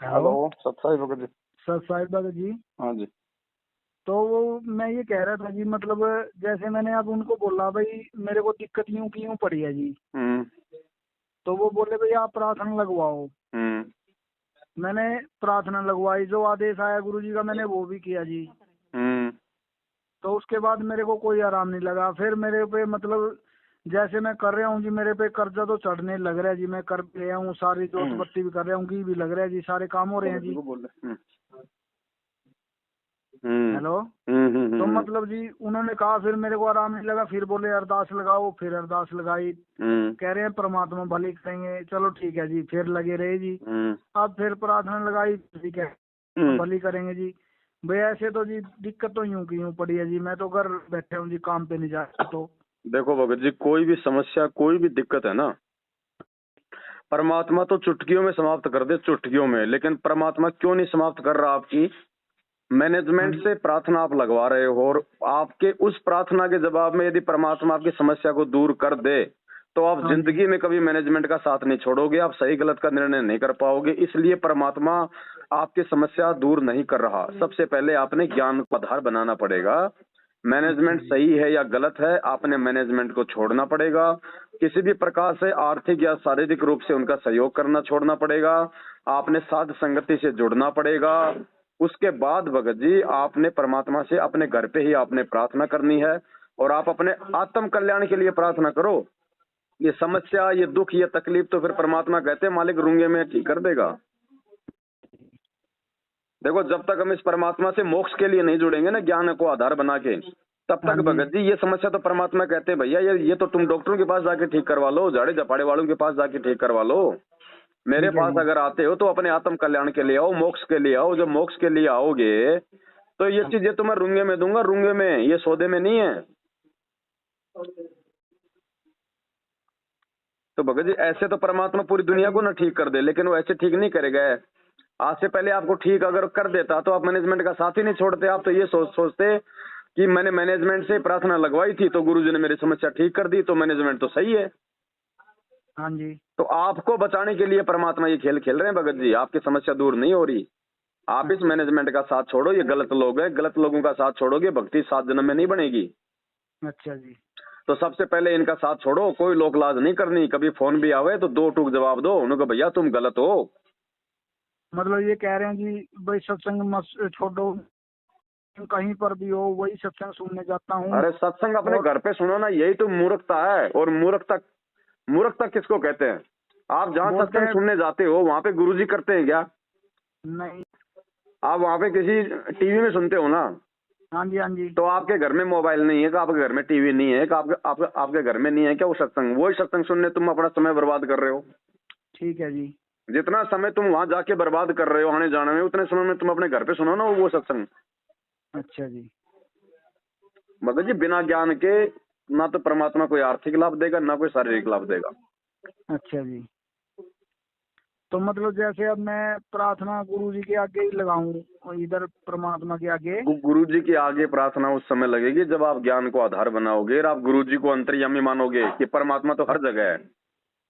Hello. सत्साई Bhagat ji. Sir Sahib Bhagat ji. हाँ जी। तो मैं ये कह रहा था जी, मतलब जैसे मैंने अब उनको बोला भाई मेरे को दिक्कत यूं की यूं पड़ी है जी। हम्म। तो वो बोले भाई आप प्रार्थना लगवाओ। हम्म। मैंने प्रार्थना लगवाई, जो आदेश आया गुरु जी का मैंने वो भी किया जी। हम्म। तो उसके बाद मेरे को कोई आराम नहीं लगा। फिर मेरे पे मतलब जैसे मैं कर रहा हूँ जी, मेरे पे कर्जा तो चढ़ने लग रहा है जी। मैं कर रहा हूँ, सारी जोत हम्म। बत्ती भी कर रहा हूँ, घी भी लग रहा है जी, सारे काम हो रहे हैं भगत जी जी। को बोल रहे। हम्म। हेलो। हम्म। तो मतलब जी उन्होंने कहा, फिर मेरे को आराम नहीं लगा, फिर बोले अरदास लगाओ, फिर अरदास लगाई। हम्म। कह रहे हैं परमात्मा भली करेंगे, चलो ठीक है जी, फिर लगे रहे जी। हम्म। अब फिर प्रार्थना लगाई, ठीक है हम्म। भली करेंगे जी। भाई ऐसे तो जी दिक्कत तो यूं की यूं पड़ी है जी। मैं तो घर बैठे हूँ जी, काम पे नहीं जा रहा। तो देखो भगत जी, कोई भी समस्या कोई भी दिक्कत है ना, परमात्मा तो चुटकियों में समाप्त कर दे, चुटकियों में। लेकिन परमात्मा क्यों नहीं समाप्त कर रहा आपकी? हाँ मैनेजमेंट जी। से प्रार्थना आप लगवा रहे हो, और आपके उस प्रार्थना के जवाब में यदि परमात्मा आपकी समस्या को दूर कर दे तो आप हाँ जी। जिंदगी में कभी मैनेजमेंट का साथ नहीं छोड़ोगे, आप सही गलत का निर्णय नहीं कर पाओगे। इसलिए परमात्मा आपकी समस्या दूर नहीं कर रहा। सबसे पहले आपने ज्ञान को आधार बनाना पड़ेगा। अच्छा मैनेजमेंट जी। सही है या गलत है, आपने मैनेजमेंट को छोड़ना पड़ेगा। किसी भी प्रकार से आर्थिक या शारीरिक रूप से उनका सहयोग करना छोड़ना पड़ेगा। आपने साध संगति से जुड़ना पड़ेगा। उसके बाद भगत जी आपने परमात्मा से अपने घर पे ही आपने प्रार्थना करनी है, और आप अपने आत्म कल्याण के लिए प्रार्थना करो। ये अच्छा। समस्या, ये दुख, ये तकलीफ तो फिर परमात्मा कहते हैं मालिक रूंगे में ठीक कर देगा। देखो, जब तक हम इस परमात्मा से मोक्ष के लिए नहीं जुड़ेंगे ना, ज्ञान को आधार बना के, तब हाँ तक जी। भगत जी ये समस्या तो परमात्मा कहते हैं भैया ये तो तुम डॉक्टरों के पास जाके ठीक करवा लो, झाड़े झपाड़े वालों के पास जाके ठीक करवा लो। मेरे ठीक है पास जी। अगर आते हो तो अपने आत्म कल्याण के लिए आओ, मोक्ष के लिए आओ। जब मोक्ष के लिए आओगे तो ये चीज ये तुम्हें रूंगे में दूंगा, रूंगे में, ये सौदे में नहीं है। तो भगत जी ऐसे तो परमात्मा पूरी दुनिया को ना ठीक कर दे, लेकिन वो ऐसे ठीक नहीं करेगा। आज से पहले आपको ठीक अगर कर देता तो आप मैनेजमेंट का साथ ही नहीं छोड़ते। आप तो ये सोचते कि मैंने मैनेजमेंट से प्रार्थना लगवाई थी तो गुरुजी ने मेरी समस्या ठीक कर दी, तो मैनेजमेंट तो सही है। हाँ जी। तो आपको बचाने के लिए परमात्मा ये खेल खेल रहे हैं भगत जी। आपकी समस्या दूर नहीं हो रही। आप इस अच्छा जी। मैनेजमेंट का साथ छोड़ो, ये गलत लोग हैं, गलत लोगों का साथ छोड़ोगे, भक्ति 7 जन्म में नहीं बनेगी। अच्छा जी। तो सबसे पहले इनका साथ छोड़ो, कोई लोक लाज नहीं करनी। कभी फोन भी आवे तो 2 टूक जवाब दो उनको, भैया तुम गलत हो। मतलब ये कह रहे हैं कि भाई सत्संग मत छोड़ो, कहीं पर भी हो वही सत्संग सुनने जाता हूँ। अरे सत्संग अपने और घर पे सुनो ना, यही तो मूर्खता है। और मूर्खता किसको कहते हैं? आप जहाँ बोलते सत्संग हैं सुनने जाते हो वहां पे गुरुजी करते हैं क्या? नहीं। आप वहां पे किसी टीवी में सुनते हो ना? हाँ जी। हाँ जी। तो आपके घर में मोबाइल नहीं है, कि आपके घर में टीवी नहीं है, कि आपके घर में नहीं है क्या वो सत्संग? वही सत्संग सुनने तुम अपना समय बर्बाद कर रहे हो। ठीक है जी। जितना समय तुम वहां जाके बर्बाद कर रहे हो आने जाने में, उतने समय में तुम अपने घर पे सुनो ना वो सत्संग। अच्छा जी। मतलब जी बिना ज्ञान के ना तो परमात्मा कोई आर्थिक लाभ देगा, ना कोई शारीरिक लाभ देगा। अच्छा जी। तो मतलब जैसे अब मैं प्रार्थना गुरु जी के आगे ही लगाऊं और इधर परमात्मा के आगे। गुरु जी के आगे प्रार्थना उस समय लगेगी जब आप ज्ञान को आधार बनाओगे और आप गुरु जी को अंतर्यामी मानोगे कि परमात्मा तो हर जगह है।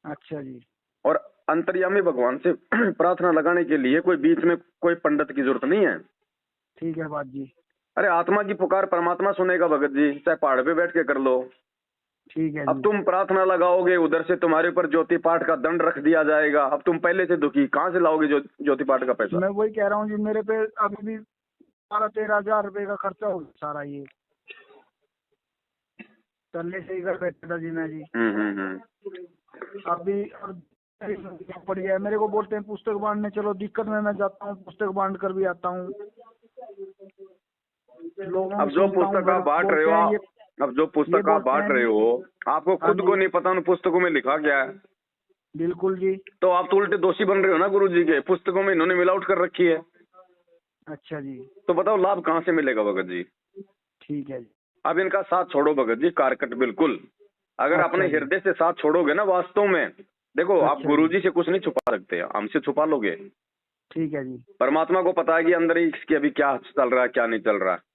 अच्छा जी। और अंतर्यामी भगवान से प्रार्थना लगाने के लिए कोई बीच में कोई पंडित की जरूरत नहीं है। ठीक है बात जी। अरे आत्मा की पुकार परमात्मा सुनेगा भगत जी, चाहे पहाड़ पे बैठ के कर लो। ठीक है अब जी। तुम प्रार्थना लगाओगे, उधर से तुम्हारे ऊपर ज्योति पाठ का दंड रख दिया जाएगा। अब तुम पहले से दुखी, कहाँ से लाओगे ज्योति पाठ का पैसा? मैं वही कह रहा हूँ जी, मेरे पे अभी भी 12-13 हजार रुपए का खर्चा हो गया सारा। ये पहले से ही घर बैठा था जी मैं जी। अभी और पड़ गया है। मेरे को बोलते हैं पुस्तक बांटने चलो, दिक्कत में मैं जाता हूँ, पुस्तक बांट कर भी आता हूँ, लोगों अब की जो सुनता हूँ, पुस्तक फिर आप बांट रहे बोलते हो हैं अब जो ये पुस्तक आप बोलते बांट हैं रहे जी। हो, आपको हाँ खुद को जी। नहीं पता उन पुस्तकों में लिखा क्या है। बिल्कुल जी। तो आप तो उल्टे दोषी बन रहे हो ना गुरु जी के। पुस्तकों में इन्होंने मिलावट कर रखी है। अच्छा जी। तो बताओ लाभ कहाँ से मिलेगा भगत जी? ठीक है जी। अब इनका साथ छोड़ो भगत जी, कारकट बिल्कुल। अगर अपने अच्छा जी। हृदय से साथ छोड़ोगे ना वास्तव में, देखो आप अच्छा गुरु जी। जी से कुछ नहीं छुपा सकते, हमसे छुपा लोगे। ठीक है जी। परमात्मा को पता है कि अंदर ही इसके अभी क्या चल रहा है क्या नहीं चल रहा है।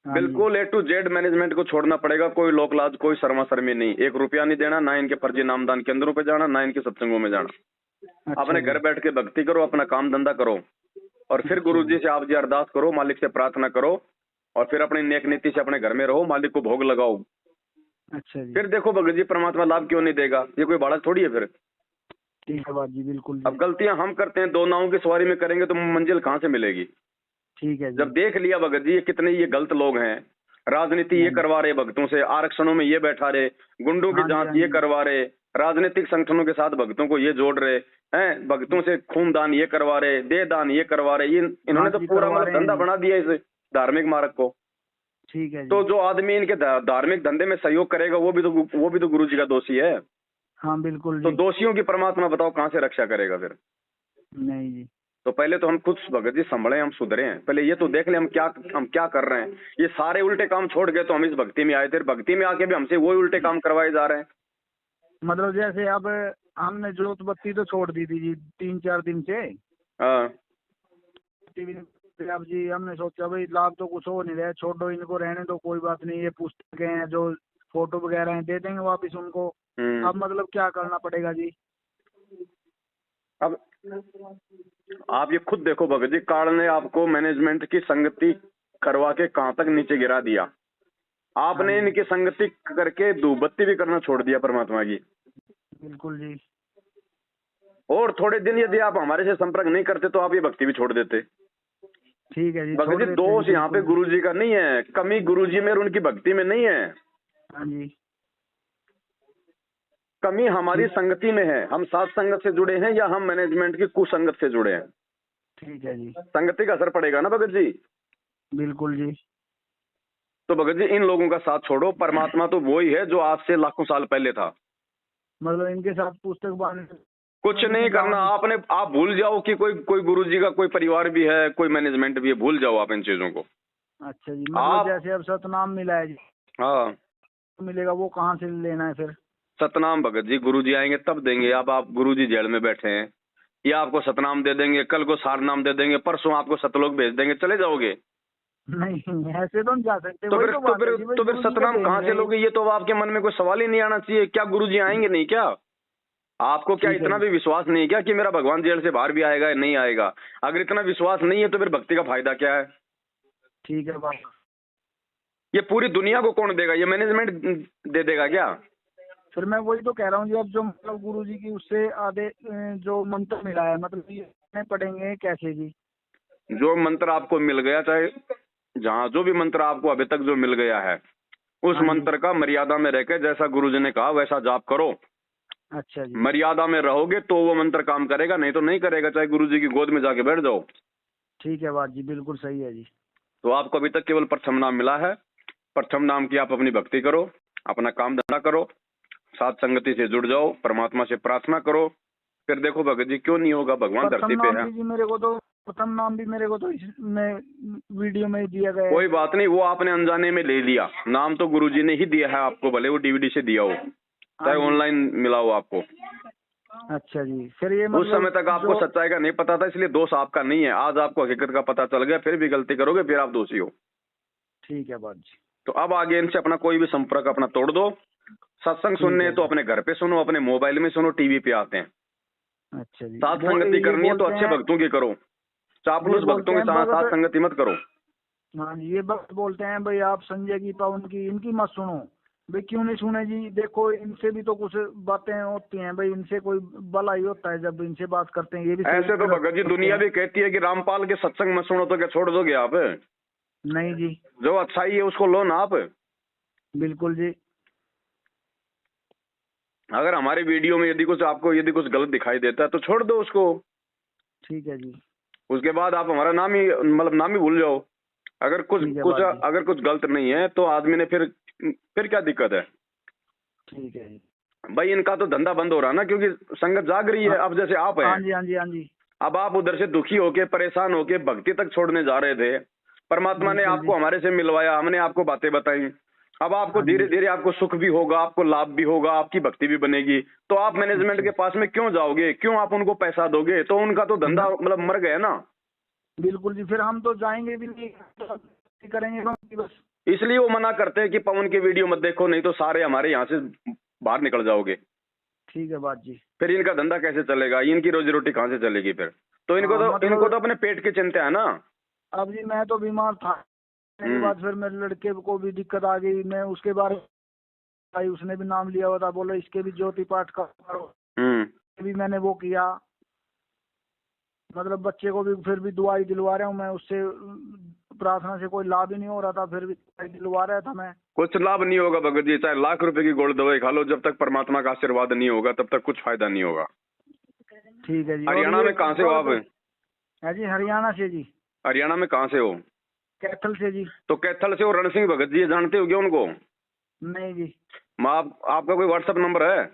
हाँ जी। बिल्कुल A to Z मैनेजमेंट को छोड़ना पड़ेगा। कोई लोक लाज, कोई शर्मा शर्मी नहीं, 1 रुपया नहीं देना, ना इनके फर्जी नामदान केंद्रों पे जाना, ना इनके सत्संगों में जाना। अपने जी। घर बैठ के भक्ति करो, अपना काम धंधा करो, और फिर अच्छा गुरु जी। जी से आप जी अरदास करो, मालिक से प्रार्थना करो, और फिर अपनी नेक नीति से अपने घर में रहो, मालिक को भोग लगाओ। अच्छा जी। फिर देखो भगत जी परमात्मा लाभ क्यों नहीं देगा, ये कोई बालक थोड़ी है फिर। ठीक है बात जी, बिल्कुल अब जी। गलतियां हम करते हैं, दो नावों की सवारी में करेंगे तो मंजिल कहाँ से मिलेगी। ठीक है जब जी। देख लिया भगत जी ये कितने ये गलत लोग हैं, राजनीति ये हाँ जी। करवा रहे भक्तों से, आरक्षणों में ये बैठा रहे, गुंडों की हाँ जी। जांच हाँ ये जी। करवा रहे, राजनीतिक संगठनों के साथ भक्तों को ये जोड़ रहे हैं, भक्तों से खून दान ये करवा रहे, देह दान ये करवा रहे, ये हाँ इन्होंने तो जी, पूरा करवा मतलब रहे हैं धंधा जी। बना दिया इस धार्मिक मार्ग को। ठीक है तो जी। जो आदमी इनके धार्मिक धंधे में सहयोग करेगा वो भी तो गुरु जी का दोषी है। हाँ बिल्कुल तो जी। दोषियों की परमात्मा बताओ कहाँ से रक्षा करेगा फिर। नहीं जी। तो पहले तो हम खुद भगत जी संभले, हम सुधरे हैं, पहले ये तो देख ले हम क्या कर रहे हैं। ये सारे उल्टे काम छोड़ गए तो हम इस भक्ति में आए थे, भक्ति में आके भी हमसे वही उल्टे काम करवाए जा रहे हैं। मतलब जैसे अब हमने जोत बत्ती तो छोड़ दी थी जी 3-4 दिन से। हाँ अब जी हमने सोचा भाई लाभ तो कुछ हो नहीं रहा है, छोड़ो इनको, रहने दो, कोई बात नहीं, ये पुस्तकें हैं जो फोटो वगैरह हैं दे देंगे वापिस उनको। अब मतलब क्या करना पड़ेगा जी। अब आप ये खुद देखो भगत जी, काल ने आपको मैनेजमेंट की संगति करवा के कहाँ तक नीचे गिरा दिया। आपने हाँ जी। इनकी संगति करके धूपबत्ती भी करना छोड़ दिया परमात्मा की। बिल्कुल जी। और थोड़े दिन यदि आप हमारे से संपर्क नहीं करते तो आप ये भक्ति भी छोड़ देते। ठीक है जी, भगत छोड़ जी देते हैं दोष जी, यहाँ पे बिल्कुल। गुरु जी का नहीं है, कमी गुरु जी में और उनकी भक्ति में नहीं है, हाँ जी। कमी हमारी ठीक। संगति में है। हम साथ संगत से जुड़े हैं या हम मैनेजमेंट की कुसंगत से जुड़े हैं। ठीक है जी। संगति का असर पड़ेगा ना भगत जी। बिल्कुल जी। तो भगत जी इन लोगों का साथ छोड़ो, परमात्मा तो वही है जो आज से लाखों साल पहले था। मतलब इनके साथ पुस्तक बांधने कुछ नहीं करना आपने, आप भूल जाओ कि कोई गुरु जी का कोई परिवार भी है, कोई मैनेजमेंट भी है, भूल जाओ आप इन चीजों को। अच्छा जी, मतलब आप जैसे अब सतनाम मिला है जी, हाँ मिलेगा वो कहाँ से लेना है फिर। सतनाम भगत जी गुरु जी आएंगे तब देंगे। अब आप गुरु जी जेल में बैठे हैं, या आपको सतनाम दे देंगे, कल को सारनाम दे देंगे, परसों आपको सतलोक भेज देंगे, चले जाओगे। नहीं ऐसे तो नहीं जा सकते। तो वही फिर तो तो बात फिर है जी, भाई तो फिर गुरु जी का सतनाम कहाँ से देंगे। लोगे, ये तो आपके मन में कोई सवाल ही नहीं आना चाहिए। क्या गुरु जी आएंगे नहीं क्या? आपको क्या ठीक है इतना जी। भी विश्वास नहीं है क्या कि मेरा भगवान जेल से बाहर भी आएगा या नहीं आएगा? अगर इतना विश्वास नहीं है तो फिर भक्ति का फायदा क्या है? ठीक है बात। ये पूरी दुनिया को कौन देगा? ये मैनेजमेंट दे देगा क्या? फिर मैं वही तो कह रहा हूँ जी, अब जो मतलब गुरु जी की उससे आधे जो मंत्र मिला है, मतलब ये पढ़ेंगे कैसे जी। जो मंत्र आपको मिल गया, चाहे जहाँ जो भी मंत्र आपको अभी तक जो मिल गया है, उस हाँ जी। मंत्र का मर्यादा में रहकर जैसा गुरु जी ने कहा वैसा जाप करो। अच्छा जी। मर्यादा में रहोगे तो वो मंत्र काम करेगा, नहीं तो नहीं करेगा, चाहे गुरु जी की गोद में जाके बैठ जाओ। ठीक है बात जी, बिल्कुल सही है जी। तो आपको अभी तक केवल प्रथम नाम मिला है। प्रथम नाम की आप अपनी भक्ति करो, अपना काम धंधा करो, साथ संगति से जुड़ जाओ, परमात्मा से प्रार्थना करो, फिर देखो भगत जी क्यों नहीं होगा। भगवान प्रथम धरती पे नाम है। भी जी मेरे को तो, प्रथम नाम भी मेरे को तो इसमें वीडियो में ही दिया गया है। कोई बात नहीं, वो आपने अनजाने में ले लिया। नाम तो गुरु जी ने ही दिया है आपको, भले वो डीवीडी से दिया हो, चाहे ऑनलाइन मिला हो आपको। अच्छा जी। फिर ये उस समय तक आपको जो सच्चाई का नहीं पता था, इसलिए दोष आपका नहीं है। आज आपको हकीकत का पता चल गया, फिर भी गलती करोगे, फिर आप दोषी हो। ठीक है बात जी। तो अब आगे इनसे अपना कोई भी संपर्क अपना तोड़ दो। सत्संग सुनने है तो अपने घर पे सुनो, अपने मोबाइल में सुनो, टीवी पे आते हैं। अच्छा जी। साथ संगति करनी है तो अच्छे भक्तों की करो, चापलूस भक्तों के साथ साथ संगति मत करो। हाँ जी, ये बात बोलते हैं भाई आप संजय की पवन की इनकी मत सुनो। भाई क्यों नहीं सुने जी, देखो इनसे भी तो कुछ बातें होती हैं भाई, इनसे कोई भला ही होता है जब इनसे बात करते हैं। ये भी ऐसे तो भगत जी दुनिया भी कहती है कि रामपाल के सत्संग मत सुनो, तो क्या छोड़ दोगे आप? नहीं जी। जो अच्छाई है उसको लो ना आप। बिल्कुल जी। अगर हमारे वीडियो में यदि कुछ गलत दिखाई देता है तो छोड़ दो उसको। ठीक है जी। उसके बाद आप हमारा नाम ही भूल जाओ। अगर कुछ गलत नहीं है तो आदमी ने फिर क्या दिक्कत है? ठीक है जी। भाई इनका तो धंधा बंद हो रहा ना, क्योंकि संगत जाग रही है। अब जैसे आप हैं, हाँ जी हाँ जी हाँ जी। अब आप उधर से दुखी होके परेशान होके भक्ति तक छोड़ने जा रहे थे, परमात्मा ने आपको हमारे से मिलवाया, हमने आपको बातें बताई। अब आपको धीरे धीरे आपको सुख भी होगा, आपको लाभ भी होगा, आपकी भक्ति भी बनेगी। तो आप मैनेजमेंट के पास में क्यों जाओगे? क्यों आप उनको पैसा दोगे? तो उनका तो धंधा मतलब मर गया ना। बिल्कुल जी। फिर हम तो जाएंगे भी नहीं, तो करेंगे बस। इसलिए वो मना करते हैं कि पवन की वीडियो मत देखो, नहीं तो सारे हमारे यहाँ से बाहर निकल जाओगे। ठीक है बात जी। फिर इनका धंधा कैसे चलेगा, इनकी रोजी रोटी कहाँ से चलेगी फिर? तो इनको इनको तो अपने पेट की चिंता है ना। अब जी मैं तो बीमार था, के बाद फिर मेरे लड़के को भी दिक्कत आ गई, मैं उसके बारे में उसने भी नाम लिया हुआ था, बोला इसके भी ज्योति पाठ करो, भी मैंने वो किया, मतलब बच्चे को भी फिर भी दुआई दिलवा रहा हूँ मैं, उससे प्रार्थना से कोई लाभ ही नहीं हो रहा था, फिर भी दुआई दिलवा रहा था मैं। कुछ लाभ नहीं होगा भगत जी, चाहे लाख रुपए की गोल्ड दवाई खा लो, जब तक परमात्मा का आशीर्वाद नहीं होगा तब तक कुछ फायदा नहीं होगा। ठीक है जी। हरियाणा में कहाँ से हो आप? है जी हरियाणा से जी। हरियाणा में कहाँ से हो? कैथल से जी। तो कैथल से हो रण सिंह भगत जी, जानते हो क्या उनको? नहीं जी। आपका कोई व्हाट्सएप नंबर है?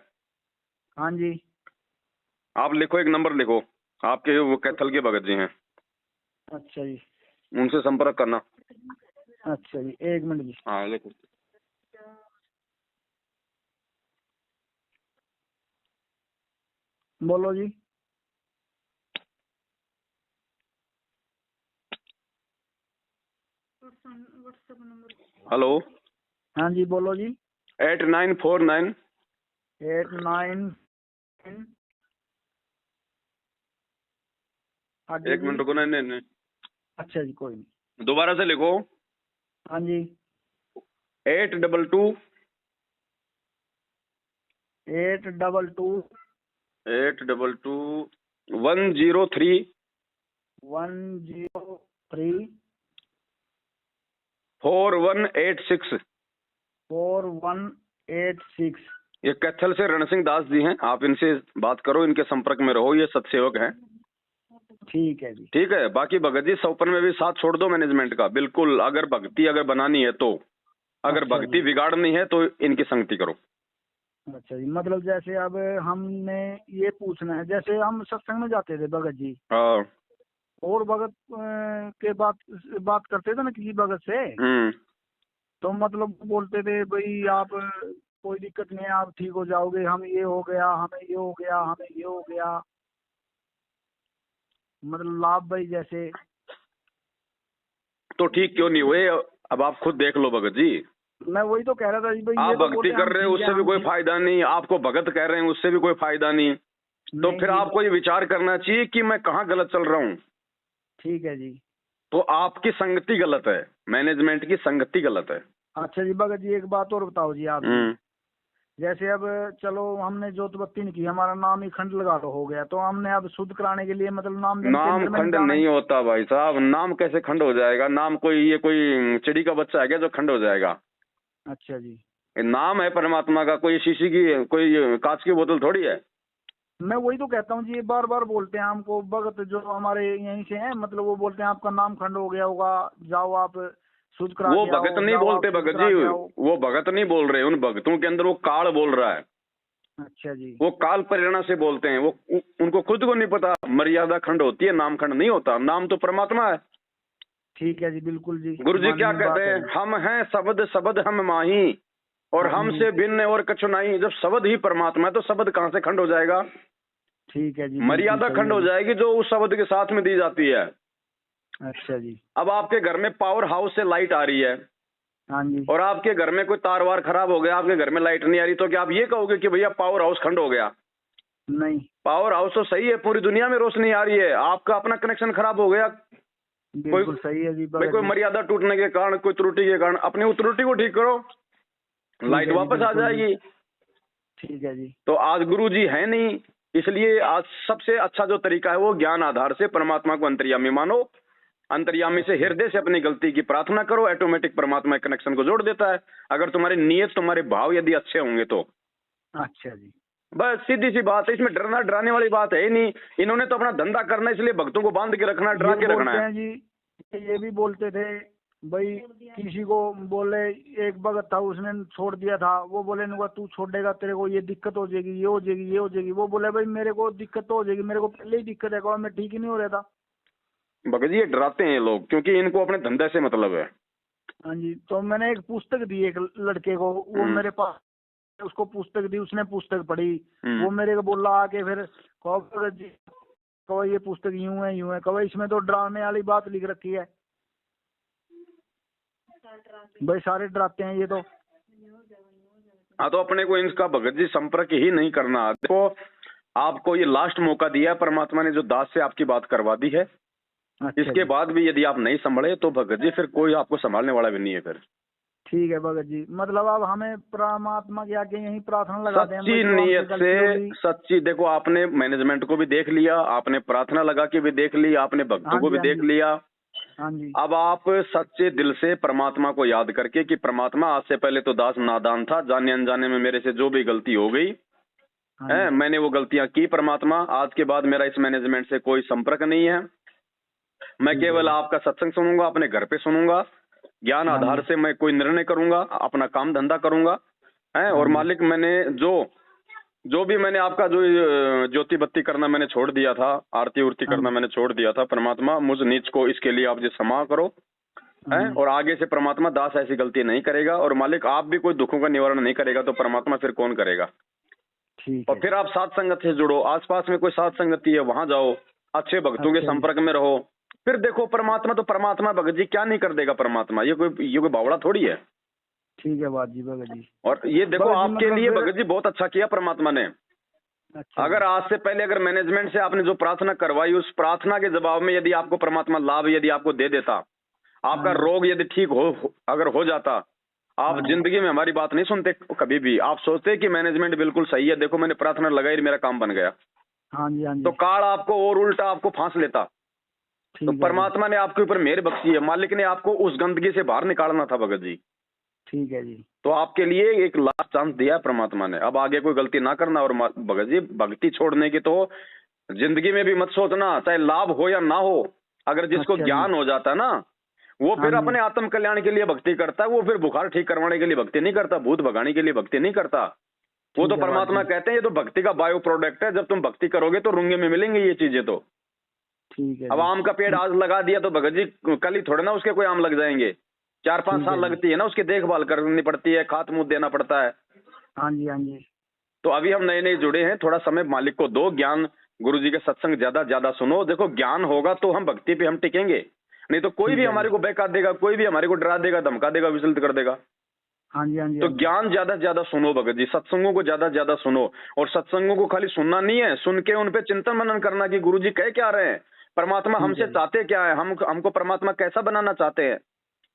हाँ जी। आप लिखो, एक नंबर लिखो, आपके वो कैथल के भगत जी हैं। अच्छा जी। उनसे संपर्क करना। अच्छा जी, एक मिनट जी। हाँ लिखो। बोलो जी। हेलो। हाँ जी बोलो जी। 8949 89। एक मिनट रुको, नहीं। अच्छा जी कोई नहीं। दोबारा से लिखो। हाँ जी। 822 822 103 4186। 4186। ये कैथल से रण सिंह दास जी हैं, आप इनसे बात करो, इनके संपर्क में रहो, ये सत्सेवक हैं। ठीक है जी। ठीक है। बाकी भगत जी सौपन में भी साथ छोड़ दो मैनेजमेंट का, बिल्कुल। अगर भक्ति बनानी है तो, अगर अच्छा भक्ति बिगाड़नी है तो इनकी संगति करो। अच्छा जी, मतलब जैसे अब हमने ये पूछना है, जैसे हम सत्संग में जाते थे भगत जी, हाँ। और भगत के बात करते थे ना किसी भगत से, तो मतलब बोलते थे भाई आप कोई दिक्कत नहीं है, आप ठीक हो जाओगे, हम ये हो गया, हमें ये हो गया, हमें ये हो गया, मतलब लाभ भाई जैसे। तो ठीक क्यों नहीं हुए? अब आप खुद देख लो भगत जी। मैं वही तो कह रहा था जी भाई, आप ये तो भक्ति कर रहे हो उससे भी कोई फायदा नहीं, आपको भगत कह रहे हैं उससे भी कोई फायदा नहीं, तो फिर आपको ये विचार करना चाहिए कि मैं कहाँ गलत चल रहा हूँ। ठीक है जी। तो आपकी संगति गलत है, मैनेजमेंट की संगति गलत है। अच्छा जी भगत जी, एक बात और बताओ जी आप जी। जैसे अब चलो हमने जोत बत्ती नहीं की, हमारा नाम ही खंड लगा तो हो गया, तो हमने अब शुद्ध कराने के लिए मतलब नाम खंड नहीं होता भाई साहब। नाम कैसे खंड हो जाएगा? नाम कोई चिड़ी का बच्चा है क्या जो खंड हो जाएगा? अच्छा जी। नाम है परमात्मा का, कोई शीशी की कोई कांच की बोतल थोड़ी है। मैं वही तो कहता हूँ जी, ये बार बार बोलते हैं हमको भगत जो हमारे यहीं से हैं, मतलब वो बोलते हैं आपका नाम खंड हो गया होगा, जाओ आप शुद्ध करा वो भगत नहीं बोलते भगत जी, वो भगत नहीं बोल रहे, उन भगतों के अंदर वो काल बोल रहा है। अच्छा जी। वो काल प्रेरणा से बोलते हैं, वो उनको खुद को नहीं पता मर्यादा खंड होती है, नाम खंड नहीं होता। नाम तो परमात्मा है। ठीक है जी, बिल्कुल जी। गुरु जी क्या कहते हैं? हम हैं शब्द, शब्द हम माही, और हमसे भिन्न और कछु नहीं। जब शब्द ही परमात्मा है तो शब्द कहाँ से खंड हो जाएगा? ठीक है जी। मर्यादा खंड हो जाएगी जो उस शब्द के साथ में दी जाती है। अच्छा जी। अब आपके घर में पावर हाउस से लाइट आ रही है, हाँ जी, और आपके घर में कोई तार वार खराब हो गया, आपके घर में लाइट नहीं आ रही, तो क्या आप ये कहोगे कि भैया पावर हाउस खंड हो गया? नहीं, पावर हाउस तो सही है, पूरी दुनिया में रोशनी आ रही है, आपका अपना कनेक्शन खराब हो गया। बिल्कुल सही है जी। भाई कोई मर्यादा टूटने के कारण, कोई त्रुटि के कारण, अपनी उस त्रुटि को ठीक करो, लाइट वापस आ जाएगी। ठीक है जी। तो आज गुरु जी है नहीं, इसलिए आज सबसे अच्छा जो तरीका है वो ज्ञान आधार से परमात्मा को अंतर्यामी मानो, अंतर्यामी से हृदय से अपनी गलती की प्रार्थना करो, ऑटोमेटिक परमात्मा कनेक्शन को जोड़ देता है, अगर तुम्हारी नीयत, तुम्हारे भाव यदि अच्छे होंगे तो। अच्छा जी, बस सीधी सी बात है, इसमें डरना डराने वाली बात है ही नहीं। इन्होंने तो अपना धंधा करना, इसलिए भक्तों को बांध के रखना, डरा के रखना है जी। ये भी बोलते थे भाई, किसी को बोले, एक भगत था उसने छोड़ दिया था, वो बोले तू छोड़ेगा तेरे को ये दिक्कत हो जाएगी, ये हो जाएगी, ये हो जाएगी। वो बोले भाई मेरे को दिक्कत तो हो जाएगी, मेरे को पहले ही दिक्कत है, मैं ठीक ही नहीं हो रहा था। भगत जी ये डराते हैं लोग, क्योंकि इनको अपने धंधे से मतलब है। हाँ जी, तो मैंने एक पुस्तक दी एक लड़के को, वो मेरे पास, उसको पुस्तक दी, उसने पुस्तक पढ़ी, वो मेरे को बोला आके, फिर भगत जी कहो ये पुस्तक यूं है यूं है, कहो इसमें तो डराने वाली बात लिख रखी है। भाई सारे डराते हैं ये तो। हाँ, तो अपने को इनका भगत जी संपर्क ही नहीं करना। देखो, आपको ये लास्ट मौका दिया है परमात्मा ने, जो दास से आपकी बात करवा दी है। अच्छा इसके जी। बाद भी यदि आप नहीं संभले तो भगत जी फिर कोई आपको संभालने वाला भी नहीं है फिर। ठीक है भगत जी, मतलब अब हमें परमात्मा के आगे यही प्रार्थना लगा दें सच्ची भाई, जो हमसे नीयत गलती से, होगी। सच्ची, देखो आपने मैनेजमेंट को भी देख लिया, आपने प्रार्थना लगा के भी देख ली, आपने भक्तों हाँ को जी, भी हाँ देख जी, लिया। हाँ जी, अब आप सच्चे दिल से परमात्मा को याद करके कि परमात्मा, आज से पहले तो दास नादान था, जाने अनजाने में मेरे से जो भी गलती हो गई हाँ है, जी, मैंने वो गलतियां की परमात्मा। आज के बाद मेरा इस मैनेजमेंट से कोई संपर्क नहीं है। मैं ठीक है केवल जी। आपका सत्संग सुनूंगा, अपने घर पे सुनूंगा, ज्ञान हाँ आधार जी, से मैं कोई निर्णय करूंगा, अपना काम धंधा करूंगा है। हाँ और जी, मालिक, मैंने जो भी मैंने आपका जो ज्योति बत्ती करना मैंने छोड़ दिया था, आरती उर्ती हाँ करना जी, मैंने छोड़ दिया था, परमात्मा मुझ नीच को इसके लिए आप जी क्षमा करो हाँ है। जी, और आगे से परमात्मा दास ऐसी गलती नहीं करेगा। और मालिक, आप भी कोई दुखों का निवारण नहीं करेगा तो परमात्मा फिर कौन करेगा। ठीक और है फिर जी। आप साथ संगत से जुड़ो, आसपास में कोई साथ संगति है वहां जाओ, अच्छे भक्तों के अच्छा जी। संपर्क में रहो। फिर देखो, परमात्मा तो परमात्मा, भगत जी क्या नहीं कर देगा परमात्मा, ये कोई बावड़ा थोड़ी है। ठीक है बात जी भगत जी। और ये देखो, भगत जी आपके मतलब लिए फिर। भगत जी बहुत अच्छा किया परमात्मा ने। अच्छा अगर जी। आज से पहले अगर मैनेजमेंट से आपने जो प्रार्थना करवाई, उस प्रार्थना के जवाब में यदि आपको परमात्मा लाभ यदि आपको दे देता, हाँ आपका जी, रोग यदि ठीक अगर हो जाता, आप हाँ जी, जिंदगी में हमारी बात नहीं सुनते कभी भी। आप सोचते कि मैनेजमेंट बिल्कुल सही है, देखो मैंने प्रार्थना लगाई, मेरा काम बन गया। हाँ जी, हाँ तो जी। काल आपको और उल्टा आपको फांस लेता। तो ठीक है जी। परमात्मा ने आपके ऊपर मेहर बख्शी है, मालिक ने आपको उस गंदगी से बाहर निकालना था भगत जी। ठीक है जी। तो आपके लिए एक लास्ट चांस दिया है परमात्मा ने। अब आगे कोई गलती ना करना। और भगत जी, भक्ति छोड़ने की तो जिंदगी में भी मत सोचना, चाहे लाभ हो या ना हो। अगर जिसको अच्छा जी। ज्ञान हो जाता है ना, वो हाँ फिर जी, अपने आत्म कल्याण के लिए भक्ति करता है। वो फिर बुखार ठीक करवाने के लिए भक्ति नहीं करता, भूत भगाने के लिए भक्ति नहीं करता। वो तो ठीक है बात परमात्मा जी। कहते हैं ये तो भक्ति का बायो प्रोडक्ट है, जब तुम भक्ति करोगे तो रुंगे में मिलेंगे ये चीजें। तो ठीक है अब जी। आम का पेड़ आज लगा दिया तो भगत जी कल ही थोड़े ना उसके कोई आम लग जाएंगे। 4-5 ठीक साल है जी। लगती है ना, उसकी देखभाल करनी पड़ती है, खाद मूद देना पड़ता है। हाँ जी, हाँ जी। तो अभी हम नए नए जुड़े हैं, थोड़ा समय मालिक को दो, ज्ञान गुरु जी के सत्संग ज्यादा ज्यादा सुनो। देखो, ज्ञान होगा तो हम भक्ति पे हम टिकेंगे, नहीं तो कोई ठीक भी है हमारे जी। को बहका देगा, कोई भी हमारे को डरा देगा, धमका देगा, विचलित कर देगा। हाँ जी, हाँ जी, तो हाँ जी। ज्ञान ज्यादा से ज्यादा सुनो भगत जी, सत्संगों को ज्यादा से ज्यादा सुनो। और सत्संगों को खाली सुनना नहीं है, सुन के उन पे चिंतन मनन करना कि गुरु जी कह क्या रहे हैं, परमात्मा ठीक हमसे है जी। चाहते क्या है, हमको परमात्मा कैसा बनाना चाहते हैं,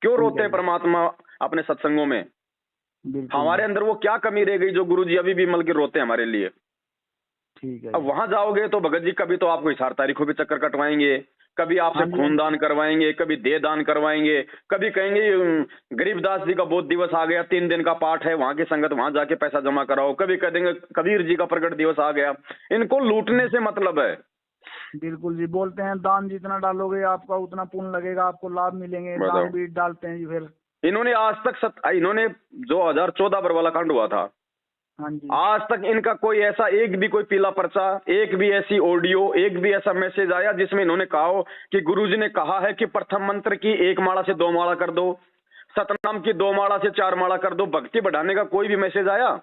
क्यों ठीक रोते है हैं जी। परमात्मा अपने सत्संगों में, बिल्कुल हमारे जी। अंदर वो क्या कमी रह गई जो गुरु जी अभी भी मल के रोते हैं हमारे लिए। ठीक है अब जी। वहां जाओगे तो भगत जी कभी तो आपको हिसार तारीखों पे चक्कर कटवाएंगे, कभी आपसे हाँ जी, हाँ खून जी। दान करवाएंगे, कभी देह दान करवाएंगे, कभी कहेंगे गरीबदास जी का बहुत दिवस आ गया, 3 दिन का पाठ है, वहां की संगत, वहां जाके पैसा जमा कराओ। कभी कह देंगे कबीर जी का प्रकट दिवस आ गया। इनको लूटने से मतलब है। बिल्कुल जी, बोलते हैं दान जितना डालोगे आपका उतना पुण्य लगेगा, आपको लाभ मिलेंगे, बताओ, दान भी डालते हैं जी फिर। इन्होंने आज तक इन्होंने जो 2014 पर वाला कांड हुआ था, हाँ जी, आज तक इनका कोई ऐसा एक भी कोई पीला पर्चा, एक भी ऐसी ऑडियो, एक भी ऐसा मैसेज आया जिसमें इन्होंने कहा हो कि गुरुजी ने कहा है कि प्रथम मंत्र की 1 माला से 2 माला कर दो, सतनाम की 2 माला से 4 माला कर दो, भक्ति बढ़ाने का कोई भी मैसेज आया?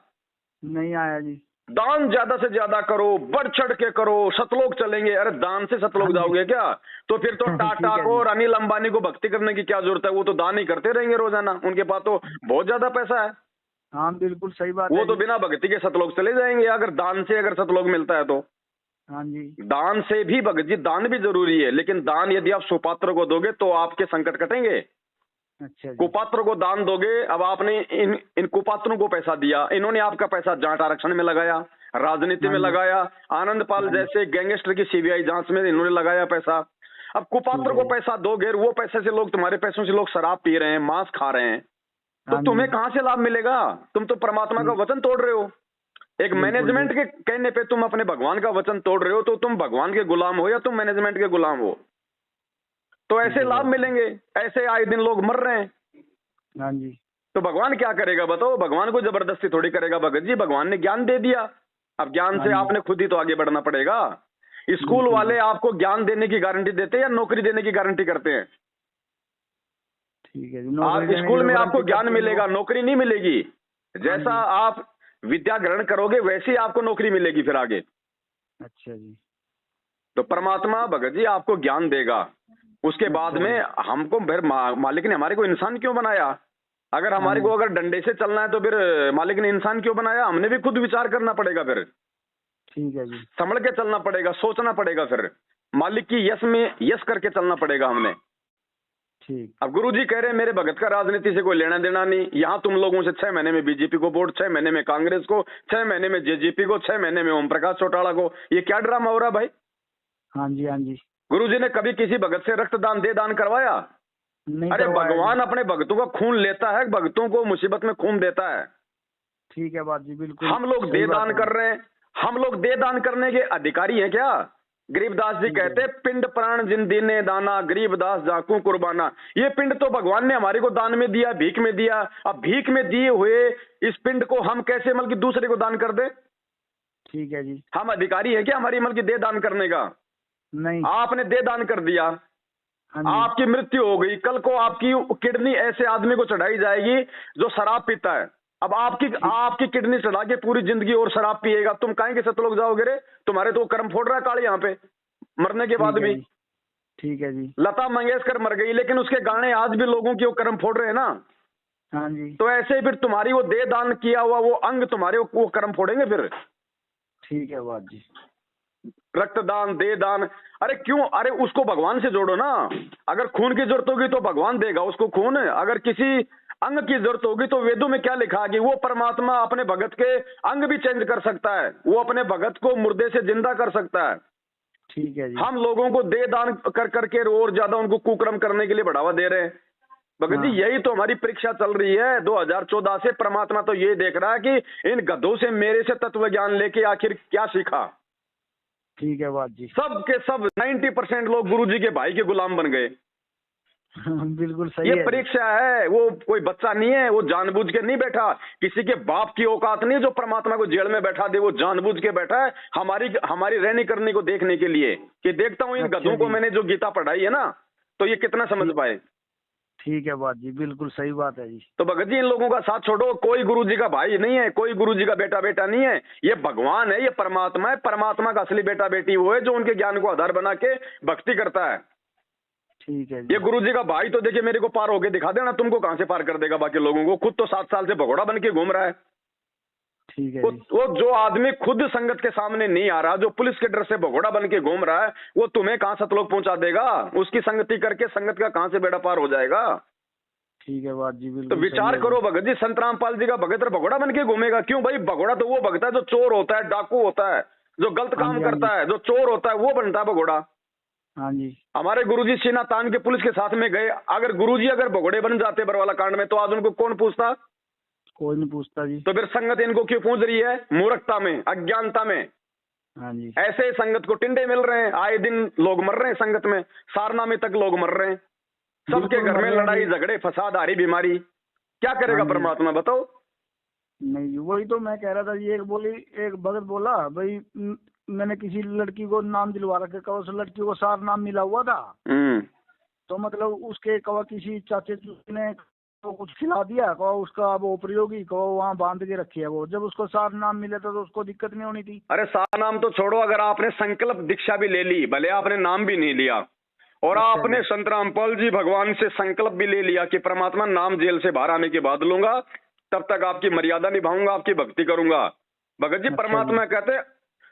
नहीं आया जी। दान ज्यादा से ज्यादा करो, बढ़ चढ़ के करो, सतलोक चलेंगे। अरे दान से हाँ सतलोक जी। जाओगे क्या? तो फिर तो टाटा ठीक है को जी। और अनिल अंबानी को भक्ति करने की क्या जरूरत है? वो तो दान ही करते रहेंगे रोजाना, उनके पास तो बहुत ज्यादा पैसा है। हाँ बिल्कुल सही बात वो है तो जी। बिना भक्ति के सतलोक चले जाएंगे अगर दान से अगर सतलोक मिलता है तो। हाँ जी। दान से भी भगत जी, दान भी जरूरी है, लेकिन दान यदि आप सुपात्र को दोगे तो आपके संकट कटेंगे। अच्छा जी। कुपात्र को दान दोगे, अब आपने इन कुपात्रों को पैसा दिया, इन्होंने आपका पैसा जाट आरक्षण में लगाया, राजनीति हाँ में जी, लगाया, आनंद पाल हाँ जी। जैसे गैंगस्टर की सीबीआई जांच में इन्होंने लगाया पैसा। अब कुपात्र ठीक को है जी। पैसा दोगे, वो पैसे से लोग, तुम्हारे पैसों से लोग शराब पी रहे हैं, मांस खा रहे हैं, तो हाँ तुम्हें जी। कहां से लाभ मिलेगा? तुम तो परमात्मा का ठीक। वचन तोड़ रहे हो। एक बिल्कुल जी। मैनेजमेंट के कहने पे तुम अपने भगवान का वचन तोड़ रहे हो, तो तुम भगवान के गुलाम हो या तुम मैनेजमेंट के गुलाम हो? तो ठीक ऐसे है लाभ बात। मिलेंगे, ऐसे आए दिन लोग मर रहे हैं। हाँ जी। तो भगवान क्या करेगा बताओ? भगवान को जबरदस्ती थोड़ी करेगा भगत जी, भगवान ने ज्ञान दे दिया, अब ज्ञान हाँ से जी। आपने खुद ही तो आगे बढ़ना पड़ेगा। स्कूल बिल्कुल वाले जी। आपको ज्ञान देने की गारंटी देते हैं या नौकरी देने की गारंटी करते हैं? ठीक है जी। आप नौकरी देने की स्कूल तो में आपको गारंटी ज्ञान करते हैं मिलेगा, वो। नौकरी नहीं मिलेगी। जैसा जी। आप विद्या ग्रहण करोगे वैसे ही आपको नौकरी मिलेगी फिर आगे। अच्छा जी। तो परमात्मा भगत जी आपको ज्ञान देगा, उसके बाद अच्छा में जी। हमको फिर मालिक ने हमारे को इंसान क्यों बनाया? अगर हमारे को अगर डंडे से चलना है तो फिर मालिक ने इंसान क्यों बनाया? हमने भी खुद विचार करना पड़ेगा फिर। ठीक है जी। संभल के चलना पड़ेगा, सोचना पड़ेगा, फिर मालिक की यश में यश करके चलना पड़ेगा हमने। ठीक। अब गुरुजी कह रहे हैं मेरे भगत का राजनीति से कोई लेना देना नहीं। यहाँ तुम लोगों से 6 महीने में बीजेपी को वोट, 6 महीने में कांग्रेस को, 6 महीने में जेजेपी को, 6 महीने में ओम प्रकाश चौटाला को। ये क्या ड्रामा हो रहा भाई? हाँ जी, हाँ जी। गुरुजी ने कभी किसी भगत से रक्तदान दे दान करवाया? नहीं। अरे भगवान अपने भक्तों का खून लेता है, भक्तों को मुसीबत में खून देता है। ठीक है बात जी, बिल्कुल। हम लोग दे दान कर रहे हैं, हम लोग दे दान करने के अधिकारी हैं क्या? गरीबदास जी कहते पिंड प्राण जिन दीने दाना, गरीबदास जाकू कुर्बाना। ये पिंड तो भगवान ने हमारे को दान में दिया, भीख में दिया। अब भीख में दिए हुए इस पिंड को हम कैसे मतलब दूसरे को दान कर दे? ठीक है जी। हम अधिकारी हैं क्या हमारी मतलब दे दान करने का? नहीं। आपने दे दान कर दिया, हाँ जी। आपकी मृत्यु हो गई, कल को आपकी किडनी ऐसे आदमी को चढ़ाई जाएगी जो शराब पीता है। अब आपकी किडनी चढ़ा के पूरी जिंदगी और शराब पिएगा, तुम काहे के सतलोक जाओगे रे? तुम्हारे तो कर्म फोड़ रहा है काले यहाँ पे मरने के बाद भी। ठीक है जी। लता मंगेशकर मर गई लेकिन उसके गाने आज भी लोगों की वो कर्म फोड़ रहे हैं ना। हाँ जी। तो ऐसे ही फिर तुम्हारी वो दे दान किया हुआ वो अंग तुम्हारे वो कर्म फोड़ेंगे फिर। ठीक है बात जी। रक्तदान, दे दान, अरे क्यों? अरे उसको भगवान से जोड़ो ना। अगर खून की जरूरत होगी तो भगवान देगा उसको खून। अगर किसी अंग की जरूरत होगी तो वेदों में क्या लिखा है कि वो परमात्मा अपने भगत के अंग भी चेंज कर सकता है, वो अपने भगत को मुर्दे से जिंदा कर सकता है। ठीक है जी। हम लोगों को दे दान कर करके और ज्यादा उनको कुकर्म करने के लिए बढ़ावा दे रहे हैं। भगत जी यही तो हमारी परीक्षा चल रही है 2014 से। परमात्मा तो ये देख रहा है कि इन गधों से मेरे से तत्व ज्ञान लेके आखिर क्या सीखा। ठीक है बात जी। सब के सब 90% लोग गुरुजी के भाई के गुलाम बन गए। बिल्कुल सही ये है। परीक्षा है, वो कोई बच्चा नहीं है, वो जानबूझ के नहीं बैठा। किसी के बाप की औकात नहीं जो परमात्मा को जेल में बैठा दे, वो जानबूझ के बैठा है हमारी रहनी करनी को देखने के लिए कि देखता हूं इन गधों को मैंने जो गीता पढ़ाई है ना तो ये कितना समझ पाए। ठीक है बात जी, बिल्कुल सही बात है जी। तो भगत जी इन लोगों का साथ छोड़ो। कोई गुरुजी का भाई नहीं है, कोई गुरुजी का बेटा नहीं है। ये भगवान है, ये परमात्मा है। परमात्मा का असली बेटा बेटी वो है जो उनके ज्ञान को आधार बना के भक्ति करता है। ठीक है जी। ये गुरुजी का भाई तो देखिए मेरे को पार होके दिखा देना, तुमको कहां से पार कर देगा बाकी लोगों को? खुद तो 7 साल से भगोड़ा बन के घूम रहा है। ठीक है। वो जो आदमी खुद संगत के सामने नहीं आ रहा, जो पुलिस के डर से भगोड़ा बन के घूम रहा है, वो तुम्हें कहां सतलोक पहुंचा देगा? उसकी संगति करके संगत का कहां से बेड़ा पार हो जाएगा? ठीक है बात जी, बिल्कुल। तो विचार करो भगत जी, संत रामपाल जी का भगत भगोड़ा बन के घूमेगा क्यों भाई? भगोड़ा तो वो भगत है जो चोर होता है, डाकू होता है, जो गलत काम करता है, जो चोर होता है वो बनता है भगोड़ा। हाँ जी। हमारे गुरुजी सीना तान के पुलिस के साथ में गए। अगर गुरुजी अगर भगोड़े बन जाते बरवाला कांड में तो आज उनको कौन पूछता? कोई नहीं पूछता जी। तो फिर संगत इनको क्यों पूछ रही है? मूर्खता में, अज्ञानता में। हाँ जी। ऐसे ही संगत को टिंडे मिल रहे हैं, आए दिन लोग मर रहे हैं संगत में, सारना में तक लोग मर रहे हैं, सबके घर में लड़ाई झगड़े फसाद आ रही बीमारी। क्या करेगा परमात्मा बताओ? नहीं वही तो मैं कह रहा था जी। एक भगत बोला भाई मैंने किसी लड़की को नाम दिलवा रखा, कहा उस लड़की को सार नाम मिला हुआ था। तो मतलब उसके कहा किसी चाचे ने तो कुछ खिला दिया, कहा उसका अब उपयोगी कहा वहाँ बांध के रखी है। वो जब उसको सार नाम मिला था तो उसको दिक्कत नहीं होनी थी। अरे सार नाम तो छोड़ो, अगर आपने संकल्प दीक्षा भी ले ली, भले आपने नाम भी नहीं लिया, और आपने संत रामपाल जी भगवान से संकल्प भी ले लिया कि परमात्मा नाम जेल से बाहर आने के बाद लूंगा, तब तक आपकी मर्यादा निभाऊंगा, आपकी भक्ति करूंगा। भगत जी परमात्मा कहते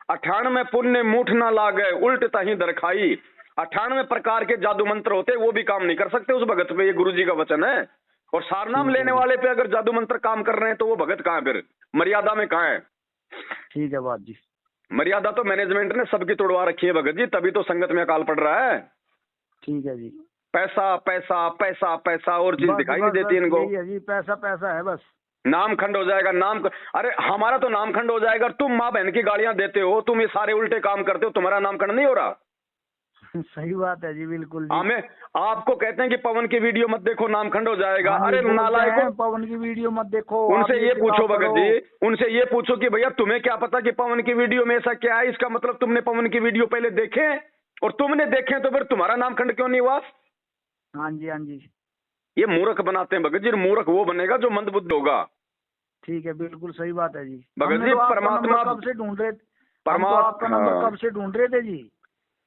98 पुण्य मूठ ना लागे उल्ट तही दरखाई। 98 प्रकार के जादू मंत्र होते वो भी काम नहीं कर सकते उस भगत पे, ये गुरु जी का वचन है। और सारनाम लेने वाले पे अगर जादू मंत्र काम कर रहे हैं तो वो भगत कहाँ है फिर? मर्यादा में कहाँ है? ठीक है बात जी। मर्यादा तो मैनेजमेंट ने सबकी तोड़वा रखी है भगत जी, तभी तो संगत में अकाल पड़ रहा है। ठीक है जी। पैसा पैसा पैसा पैसा और चीज दिखाई नहीं देती इनको। जी पैसा पैसा है बस। नाम खंड हो जाएगा, अरे हमारा तो नाम खंड हो जाएगा। तुम माँ बहन की गालियां देते हो, तुम ये सारे उल्टे काम करते हो, तुम्हारा नाम खंड नहीं हो रहा। सही बात है जी, बिल्कुल जी। हमें आपको कहते हैं कि पवन की वीडियो मत देखो, नाम खंड हो जाएगा। अरे नालायकों, पवन की वीडियो मत देखो। उनसे ये पूछो भगत जी, उनसे ये पूछो कि भैया तुम्हें क्या पता कि पवन की वीडियो में ऐसा क्या है? इसका मतलब तुमने पवन की वीडियो पहले देखे, और तुमने देखे तो फिर तुम्हारा नाम खंड क्यों नहीं हुआ? हाँ जी हाँ जी। ये मूर्ख बनाते हैं भगत जी। मूर्ख वो बनेगा जो मंदबुद्ध होगा। ठीक है, बिल्कुल सही बात है जी। भगत जी परमात्मा कब से ढूंढ रहे, आपका नंबर कब से ढूंढ रहे थे जी।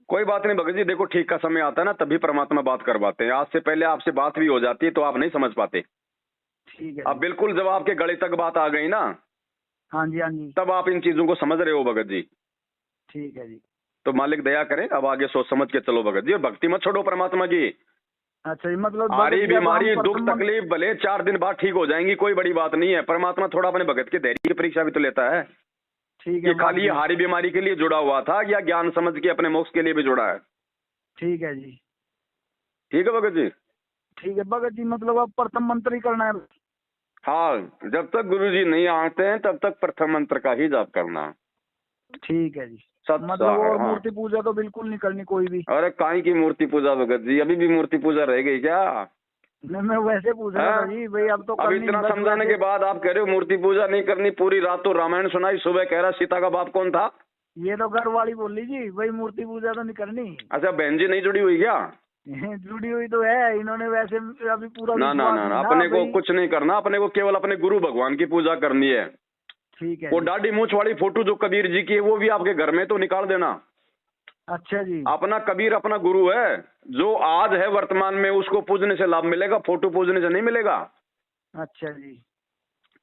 कोई बात नहीं भगत जी, देखो ठीक का समय आता है ना तभी परमात्मा बात करवाते हैं। आज से पहले आपसे बात भी हो जाती है तो आप नहीं समझ पाते। ठीक है अब जी। बिल्कुल जब आपके गले तक बात आ गई ना, हाँ जी, हाँ जी। तब आप इन चीजों को समझ रहे हो भगत जी। ठीक है जी। तो मालिक दया करें, अब आगे सोच समझ के चलो भगत जी, और भक्ति मत छोड़ो परमात्मा की। अच्छा जी, मतलब आरी भगत जी अब हम बीमारी दुख प्रथम तकलीफ भले 4 दिन बाद ठीक हो जाएंगी, कोई बड़ी बात नहीं है। परमात्मा थोड़ा अपने भगत के धैर्य की परीक्षा भी तो लेता है ठीक कि है खाली ये भगत जी। हारी बीमारी के लिए जुड़ा हुआ था या ज्ञान समझ के अपने मोक्ष के लिए भी जुड़ा है। ठीक है जी। ठीक है भगत जी। ठीक है भगत जी, मतलब अब प्रथम मंत्र ही करना है। हाँ, जब तक गुरु जी नहीं आते हैं तब तक प्रथम मंत्र का ही जाप करना। ठीक है जी। सत मतलब और हाँ। मूर्ति पूजा तो बिल्कुल नहीं करनी कोई भी। अरे काहे की मूर्ति पूजा भगत जी, अभी भी मूर्ति पूजा रह गई क्या? नहीं, मैं वैसे पूछ रहा था जी भाई, अब तो अब करनी इतना बस समझाने वैसे। के बाद आप कह रहे हो मूर्ति पूजा नहीं करनी। पूरी रात तो रामायण सुनाई, सुबह कह रहा सीता का बाप कौन था। ये तो घर वाली बोली जी भाई, मूर्ति पूजा तो नहीं करनी। अच्छा, बहन जी नहीं जुड़ी हुई क्या? जुड़ी हुई तो है, इन्होंने वैसे अभी पूरा ना ना विश्वास ना, नहीं ना अपने को भाई। कुछ नहीं करना, अपने को केवल अपने गुरु भगवान की पूजा करनी है। ठीक है वो जी। दाढ़ी मूछ वाली फोटो जो कबीर जी की है वो भी आपके घर में तो निकाल देना। अच्छा जी। अपना कबीर अपना गुरु है, जो आज है वर्तमान में, उसको पूजने से लाभ मिलेगा, फोटो पूजने से नहीं मिलेगा। अच्छा जी।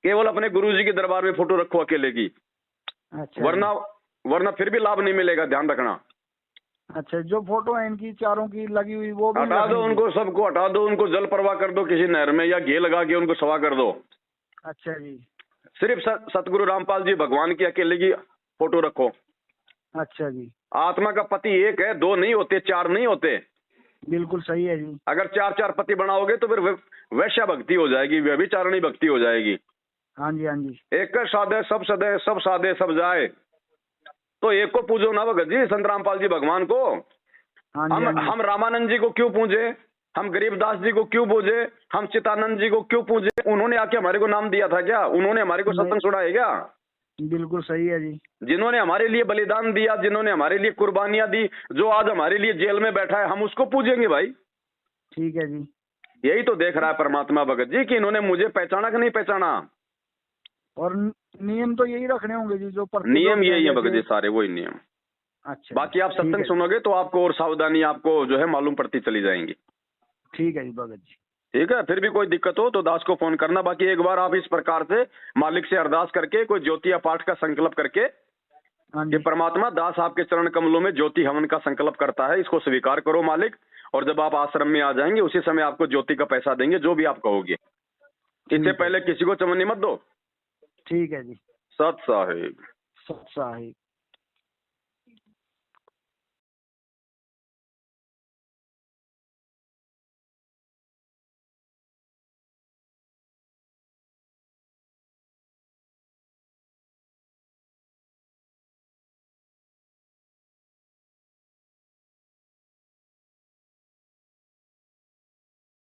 केवल अपने गुरु जी के दरबार में फोटो रखो अकेले की, अच्छा वरना वरना फिर भी लाभ नहीं मिलेगा, ध्यान रखना। अच्छा, जो फोटो है इनकी चारों की लगी हुई वो भी हटा दो रखनी उनको, सबको हटा दो, उनको जल प्रवाह कर दो किसी नहर में, या घी लगा के उनको सवा कर दो। अच्छा जी। सिर्फ सतगुरु रामपाल जी भगवान की अकेले की फोटो रखो। अच्छा जी। आत्मा का पति एक है, 2 नहीं होते, 4 नहीं होते। बिल्कुल सही है जी। अगर 4 पति बनाओगे तो फिर वैश्या भक्ति हो जाएगी, व्यभिचारिणी भक्ति हो जाएगी। हाँ जी, हाँ जी। एक कर साधे सब सदे, सब साधे सब जाए। तो एक को पूजो ना भगत जी, संत रामपाल जी भगवान को। हाँ जी, हाँ जी। हम रामानंद जी को क्यों पूजे, हम गरीबदास जी को क्यों पूजे, हम चितानंद जी को क्यों पूजे? उन्होंने आके हमारे को नाम दिया था क्या? उन्होंने हमारे को सत्संग सुनाया क्या? बिल्कुल सही है जी। जिन्होंने हमारे लिए बलिदान दिया, जिन्होंने हमारे लिए कुर्बानियां दी, जो आज हमारे लिए जेल में बैठा है, हम उसको पूजेंगे भाई। ठीक है जी। यही तो देख रहा है परमात्मा भगत जी कि इन्होंने मुझे पहचाना कि नहीं पहचाना। और नियम तो यही रखने होंगे जी, जो नियम यही है भगत जी, जैसे। सारे वही नियम। अच्छा, बाकी आप ठीक सत्संग है। सुनोगे तो आपको और सावधानी आपको जो है मालूम पड़ती चली जाएंगी। ठीक है जी भगत जी। ठीक है, फिर भी कोई दिक्कत हो तो दास को फोन करना। बाकी एक बार आप इस प्रकार से मालिक से अरदास करके कोई ज्योति या पाठ का संकल्प करके हाँ कि जी। परमात्मा दास आपके चरण कमलों में ज्योति हवन का संकल्प करता है, इसको स्वीकार करो मालिक। और जब आप आश्रम में आ जाएंगे उसी समय आपको ज्योति का पैसा देंगे, जो भी आप कहोगे। इससे पहले किसी को चमनी मत दो। ठीक है जी। सत साहिब। सत साहिब।